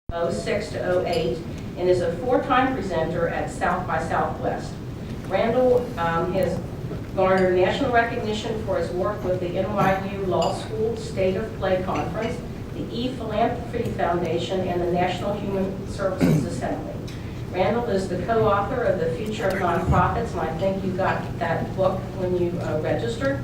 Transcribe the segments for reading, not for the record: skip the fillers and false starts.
06 to 08 and is a four-time presenter at South by Southwest. Randall has garnered national recognition for his work with the NYU Law School State of Play Conference, the E-Philanthropy Foundation, and the National Human Services Assembly. Randall is the co-author of The Future of Nonprofits, and I think you got that book when you registered.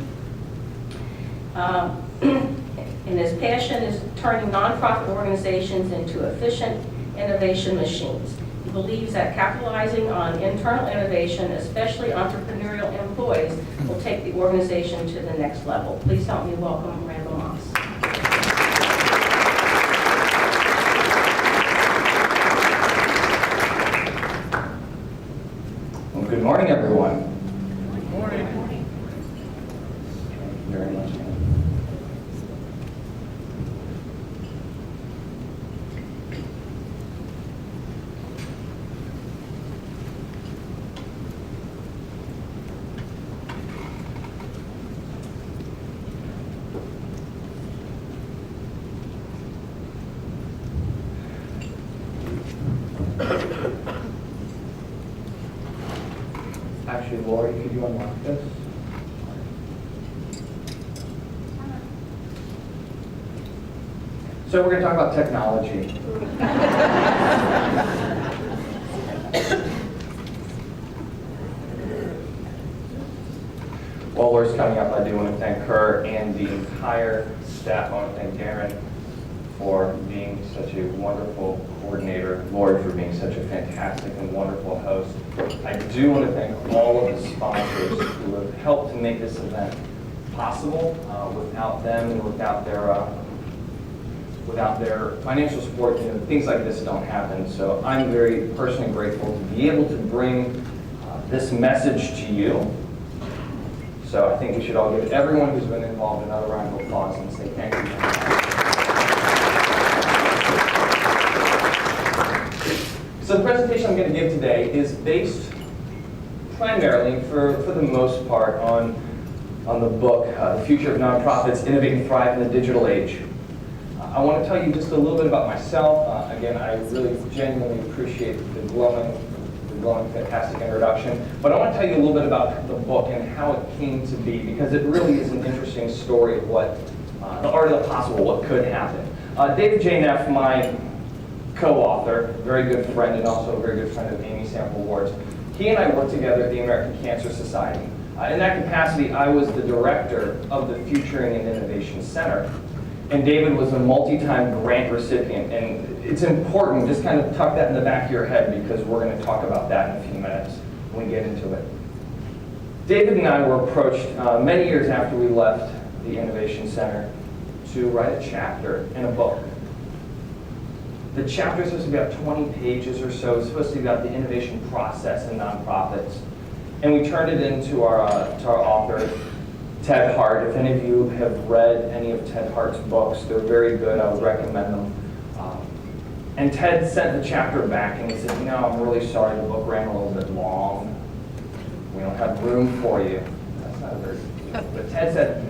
And his passion is turning nonprofit organizations into efficient innovation machines. He believes that capitalizing on internal innovation, especially entrepreneurial employees, will take the organization to the next level. Please help me welcome Randall Moss. Well, good morning, everyone. Good morning. Thank you very much. Actually, Lori, could you unlock this? So we're going to talk about technology. While Lori's coming up, I do want to thank her and the entire staff. I want to thank Darren for being such a wonderful coordinator, Lori for being such a fantastic and wonderful host. I do want to thank all of the sponsors who have helped to make this event possible. Without them and without their financial support, things like this don't happen. So I'm very personally grateful to be able to bring this message to you. So I think we should all give everyone who's been involved another round of applause and say thank you. So the presentation I'm going to give today is based primarily, for the most part, on the book, The Future of Nonprofits, Innovate and Thrive in the Digital Age. I want to tell you just a little bit about myself. Again, I really genuinely appreciate the glowing, fantastic introduction. But I want to tell you a little bit about the book and how it came to be, because it really is an interesting story of what, the art of the possible, what could happen. David J. Neff, my co-author, very good friend, and also a very good friend of Amy Sample Ward's, he and I worked together at the American Cancer Society. In that capacity, I was the director of the Futuring and Innovation Center, and David was a multi-time grant recipient. And it's important, just kind of tuck that in the back of your head, because we're going to talk about that in a few minutes when we get into it. David and I were approached many years after we left the Innovation Center to write a chapter in a book. The chapter is supposed to be about 20 pages or so. It's supposed to be about the innovation process in nonprofits. And we turned it in to our author, Ted Hart. If any of you have read any of Ted Hart's books, they're very good. I would recommend them. And Ted sent the chapter back and he said, I'm really sorry, the book ran a little bit long. We don't have room for you. That's not a very good. But Ted said,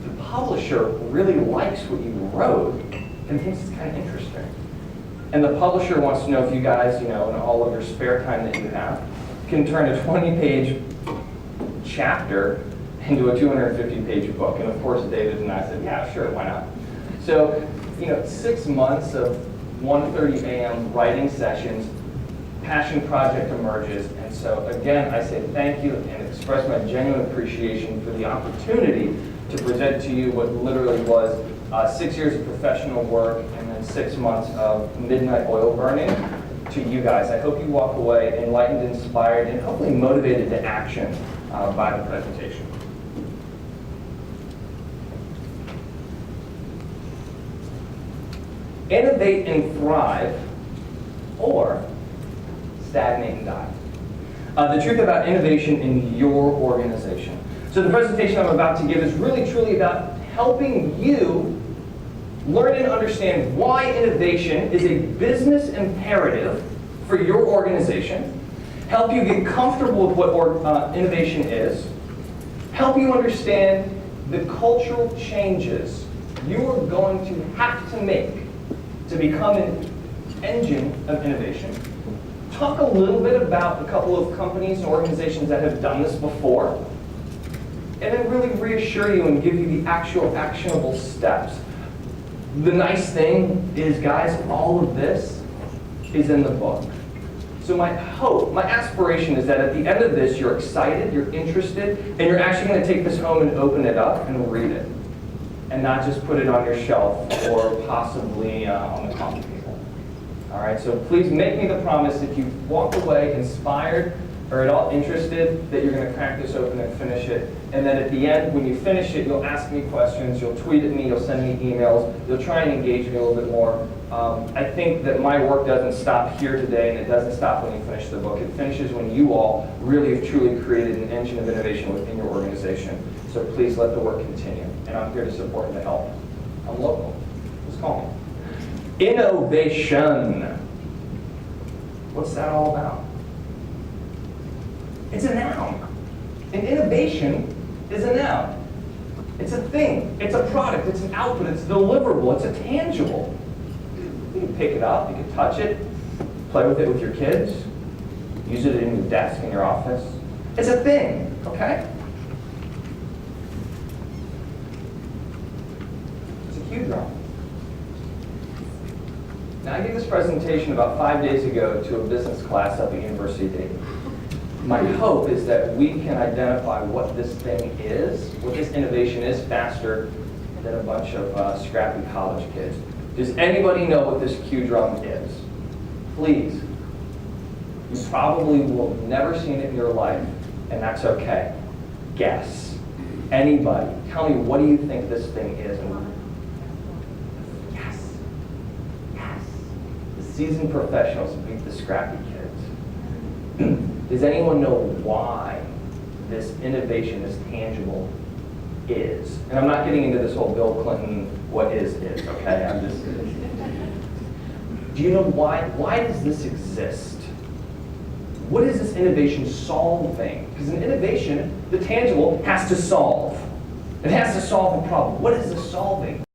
the publisher really likes what you wrote and thinks it's kind of interesting. And the publisher wants to know if you guys, in all of your spare time that you have, can turn a 20-page chapter into a 250-page book. And of course, David and I said, yeah, sure, why not? So, 6 months of 1:30 a.m. writing sessions, passion project emerges. And so again, I say thank you and express my genuine appreciation for the opportunity to present to you what literally was 6 years of professional work and then 6 months of midnight oil burning to you guys. I hope you walk away enlightened, inspired, and hopefully motivated to action by the presentation. Innovate and thrive, or stagnate and die. The truth about innovation in your organization. So the presentation I'm about to give is really truly about helping you learn and understand why innovation is a business imperative for your organization, help you get comfortable with what innovation is, help you understand the cultural changes you are going to have to make to become an engine of innovation. Talk a little bit about a couple of companies and organizations that have done this before, and then really reassure you and give you the actual actionable steps. The nice thing is, guys, all of this is in the book. So my hope, my aspiration is that at the end of this, you're excited, you're interested, and you're actually going to take this home and open it up and read it, and not just put it on your shelf or possibly on the coffee table. All right, so please make me the promise if you walk away inspired or at all interested that you're going to crack this open and finish it. And then at the end, when you finish it, you'll ask me questions, you'll tweet at me, you'll send me emails, you'll try and engage me a little bit more. I think that my work doesn't stop here today, and it doesn't stop when you finish the book. It finishes when you all really have truly created an engine of innovation within your organization. So please let the work continue. And I'm here to support and to help. I'm local. Just call me. Innovation. What's that all about? It's a noun. And innovation is a noun. It's a thing. It's a product. It's an output. It's deliverable. It's a tangible. You can pick it up. You can touch it. Play with it with your kids. Use it in your desk in your office. It's a thing, okay? It's a cue drum. Now, I gave this presentation about 5 days ago to a business class up at University of Dayton. My hope is that we can identify what this thing is, what this innovation is, faster than a bunch of scrappy college kids. Does anybody know what this cue drum is? Please. You probably will have never seen it in your life, and that's okay. Guess. Anybody. Tell me, what do you think this thing is? Yes. Yes. The seasoned professionals beat the scrappy kids. Does anyone know why this innovation, this tangible, is? And I'm not getting into this whole Bill Clinton, what is, okay? I'm just. Do you know why? Why does this exist? What is this innovation solving? Because an innovation, the tangible, has to solve. It has to solve a problem. What is this solving?